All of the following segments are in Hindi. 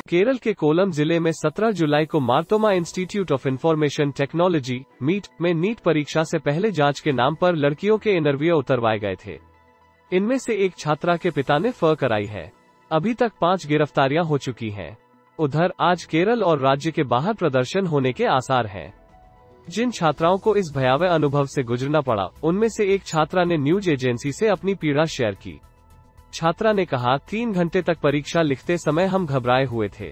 केरल के कोलम जिले में 17 जुलाई को Marthoma Institute of Information Technology meet में नीट परीक्षा से पहले जांच के नाम पर लड़कियों के इंटरव्यू उतरवाए गए थे। इनमें से एक छात्रा के पिता ने फर्क कराई है। अभी तक 5 गिरफ्तारियां हो चुकी हैं। उधर आज केरल और राज्य के बाहर प्रदर्शन होने के आसार हैं। जिन छात्राओं को इस भयावह अनुभव से गुजरना पड़ा, उनमें से एक छात्रा ने न्यूज एजेंसी से अपनी पीड़ा शेयर की। छात्रा ने कहा, 3 घंटे तक परीक्षा लिखते समय हम घबराए हुए थे।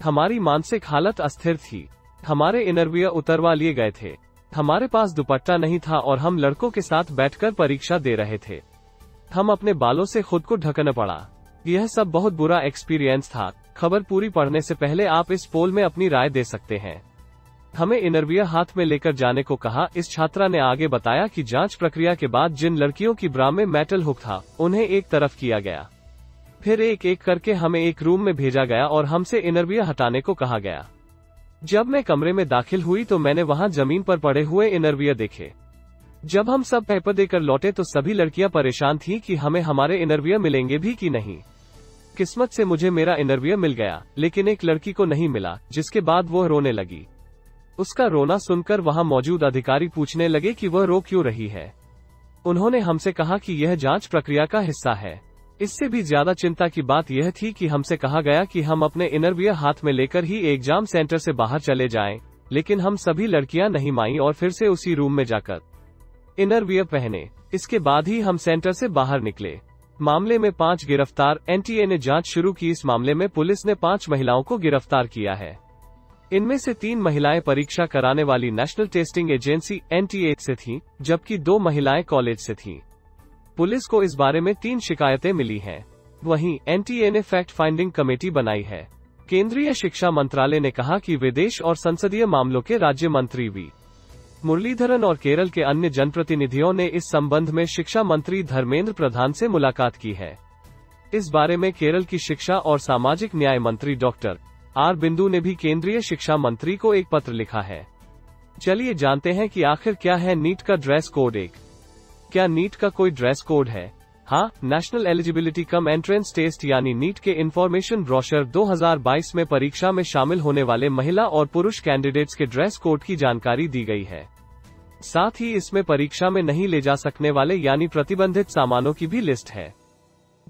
हमारी मानसिक हालत अस्थिर थी। हमारे इंटरव्यू उतरवा लिए गए थे। हमारे पास दुपट्टा नहीं था और हम लड़कों के साथ बैठकर परीक्षा दे रहे थे। हम अपने बालों से खुद को ढकना पड़ा। यह सब बहुत बुरा एक्सपीरियंस था। खबर पूरी पढ़ने से पहले आप इस पोल में अपनी राय दे सकते हैं। हमें इंटरव्यू हाथ में लेकर जाने को कहा। इस छात्रा ने आगे बताया कि जांच प्रक्रिया के बाद जिन लड़कियों की ब्रा में मेटल हुक था, उन्हें एक तरफ किया गया। फिर एक एक करके हमें एक रूम में भेजा गया और हमसे इंटरव्यू हटाने को कहा गया। जब मैं कमरे में दाखिल हुई तो मैंने वहां जमीन पर पड़े हुए इंटरव्यू देखे। जब हम सब पेपर देकर लौटे तो सभी लड़कियां परेशान थीं कि हमें हमारे इंटरव्यू मिलेंगे भी कि नहीं। किस्मत से मुझे मेरा इंटरव्यू मिल गया, लेकिन एक लड़की को नहीं मिला, जिसके बाद वो रोने लगी। उसका रोना सुनकर वहां मौजूद अधिकारी पूछने लगे कि वह रो क्यों रही है। उन्होंने हमसे कहा कि यह जांच प्रक्रिया का हिस्सा है। इससे भी ज्यादा चिंता की बात यह थी कि हमसे कहा गया कि हम अपने इंटरव्यू हाथ में लेकर ही एग्जाम सेंटर से बाहर चले जाएं, लेकिन हम सभी लड़कियां नहीं मानी और फिर से उसी रूम में जाकर इंटरव्यू पहने। इसके बाद ही हम सेंटर से बाहर निकले। मामले में 5 गिरफ्तार। एनटीए ने जांच शुरू की। इस मामले में पुलिस ने 5 महिलाओं को गिरफ्तार किया है। इनमें से 3 महिलाएं परीक्षा कराने वाली नेशनल टेस्टिंग एजेंसी एनटीए से थीं, जबकि 2 महिलाएं कॉलेज से थीं। पुलिस को इस बारे में 3 शिकायतें मिली हैं। वहीं एनटीए ने फैक्ट फाइंडिंग कमेटी बनाई है। केंद्रीय शिक्षा मंत्रालय ने कहा कि विदेश और संसदीय मामलों के राज्य मंत्री वी मुरलीधरन और केरल के अन्य जनप्रतिनिधियों ने इस संबंध में शिक्षा मंत्री धर्मेंद्र प्रधान से मुलाकात की है। इस बारे में केरल की शिक्षा और सामाजिक न्याय मंत्री डॉक्टर आर बिंदु ने भी केंद्रीय शिक्षा मंत्री को एक पत्र लिखा है। चलिए जानते हैं कि आखिर क्या है नीट का ड्रेस कोड। क्या नीट का कोई ड्रेस कोड है? हाँ, national eligibility cum entrance test यानी नीट के इंफॉर्मेशन ब्रोशर 2022 में परीक्षा में शामिल होने वाले महिला और पुरुष कैंडिडेट्स के ड्रेस कोड की जानकारी दी गई है। साथ ही इसमें परीक्षा में नहीं ले जा सकने वाले यानी प्रतिबंधित सामानों की भी लिस्ट है।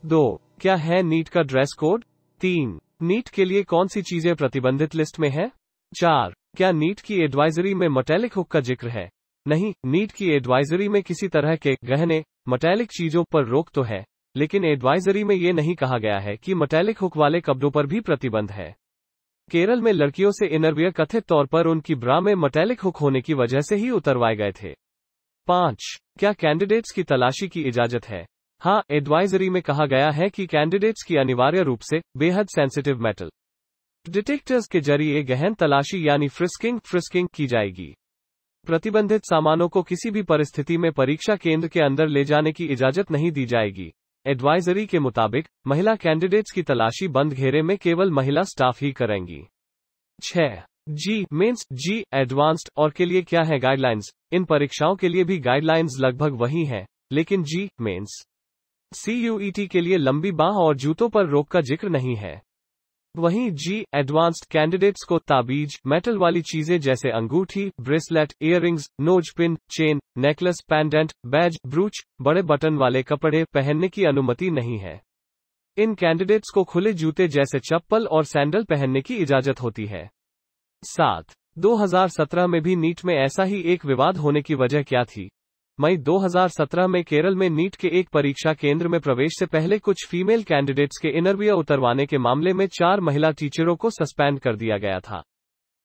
2. क्या है नीट का ड्रेस कोड? 3. नीट के लिए कौन सी चीजें प्रतिबंधित लिस्ट में है? 4. क्या नीट की एडवाइजरी में मेटालिक हुक का जिक्र है? नहीं, नीट की एडवाइजरी में किसी तरह के गहने मेटालिक चीजों पर रोक तो है, लेकिन एडवाइजरी में ये नहीं कहा गया है कि मेटालिक हुक वाले कपड़ों पर भी प्रतिबंध है। केरल में लड़कियों से इंटरव्यू कथित तौर पर उनकी ब्रा में मेटालिक हुक होने की वजह से ही उतरवाए गए थे। 5. क्या कैंडिडेट्स की तलाशी की इजाजत है? हाँ, एडवाइजरी में कहा गया है कि कैंडिडेट्स की अनिवार्य रूप से बेहद सेंसिटिव मेटल डिटेक्टर्स के जरिए गहन तलाशी यानी फ्रिस्किंग की जाएगी। प्रतिबंधित सामानों को किसी भी परिस्थिति में परीक्षा केंद्र के अंदर ले जाने की इजाजत नहीं दी जाएगी। एडवाइजरी के मुताबिक महिला कैंडिडेट्स की तलाशी बंद घेरे में केवल महिला स्टाफ ही करेंगी। 6. जी मेंस, जी एडवांस्ड और के लिए क्या है गाइडलाइंस? इन परीक्षाओं के लिए भी गाइडलाइंस लगभग वही हैं, लेकिन जी मेंस CUET के लिए लंबी बाह और जूतों पर रोक का जिक्र नहीं है। वहीं जी एडवांस्ड कैंडिडेट्स को ताबीज, मेटल वाली चीजें जैसे अंगूठी, bracelet, earrings, nose pin, chain, necklace, pendant, badge, brooch, बड़े बटन वाले कपड़े पहनने की अनुमति नहीं है। इन कैंडिडेट्स को खुले जूते जैसे चप्पल और सैंडल पहनने की इजाजत होती है। 7. 2017 में भी नीट में ऐसा ही एक विवाद होने की वजह क्या थी? मई 2017 में केरल में नीट के एक परीक्षा केंद्र में प्रवेश से पहले कुछ फीमेल कैंडिडेट्स के इंटरव्यू उतरवाने के मामले में 4 महिला टीचरों को सस्पेंड कर दिया गया था।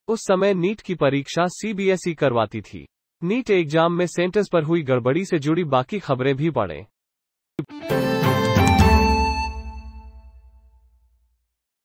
उस समय नीट की परीक्षा CBSE करवाती थी। नीट एग्जाम में सेंटर्स पर हुई गड़बड़ी से जुड़ी बाकी खबरें भी पढ़ें।